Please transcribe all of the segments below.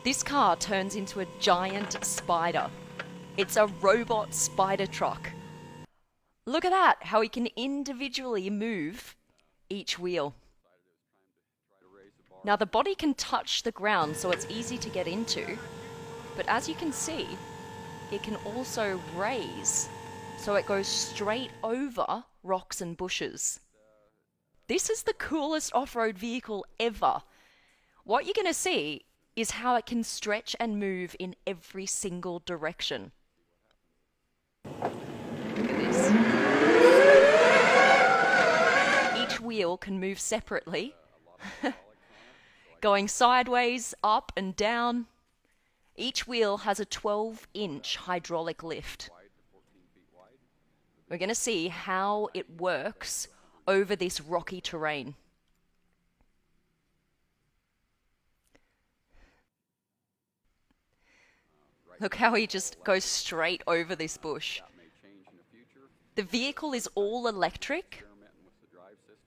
This car turns into a giant spider. It's a robot spider truck. Look at that, how he can individually move each wheel. Now the body can touch the ground, so it's easy to get into, but as you can see, it can also raise, so it goes straight over rocks and bushes. This is the coolest off-road vehicle ever. What you're going to see is how it can stretch and move in every single direction. Look at this. Each wheel can move separately, going sideways, up and down. Each wheel has a 12-inch hydraulic lift. We're going to see how it works over this rocky terrain. Look how he just goes straight over this bush. The vehicle is all electric,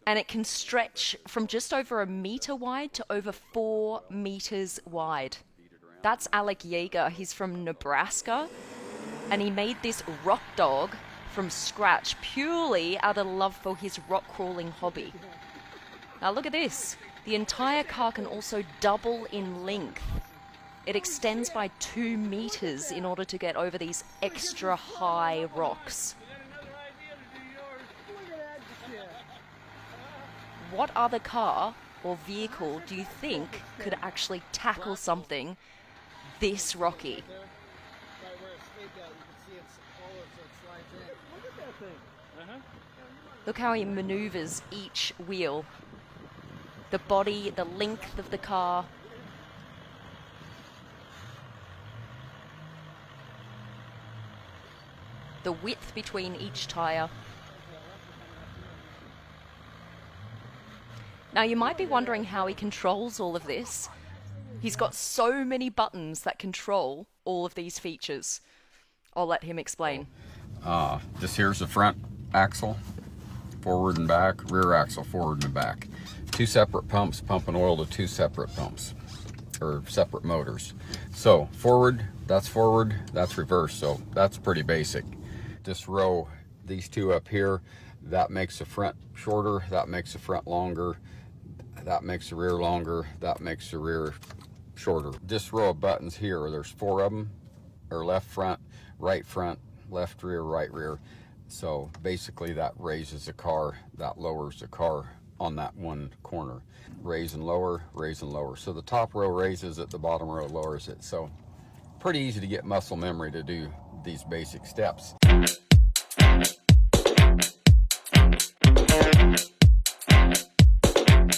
and it can stretch from just over 1 meter wide to over 4 meters wide. That's Alec Yeager. He's from Nebraska, and he made this rock dog from scratch purely out of love for his rock crawling hobby. Now look at this. The entire car can also double in length. It extends by 2 meters in order to get over these extra high rocks. What other car or vehicle do you think could actually tackle something this rocky? Look how he maneuvers each wheel. The body, the length of the car. The width between each tire. Now you might be wondering how he controls all of this. He's got so many buttons that control all of these features. I'll let him explain. This here's the front axle, forward and back, rear axle, forward and back. 2 separate pumps pumping oil to 2 separate pumps, or separate motors. So forward, that's reverse, so that's pretty basic. Just row these 2 up here, that makes the front shorter, that makes the front longer, that makes the rear longer, that makes the rear shorter. This row of buttons here, there's 4 of them, or left front, left rear, right rear. So basically that raises the car, that lowers the car on that one corner. Raise and lower, raise and lower. So the top row raises it, the bottom row lowers it. So pretty easy to get muscle memory to do these basic steps.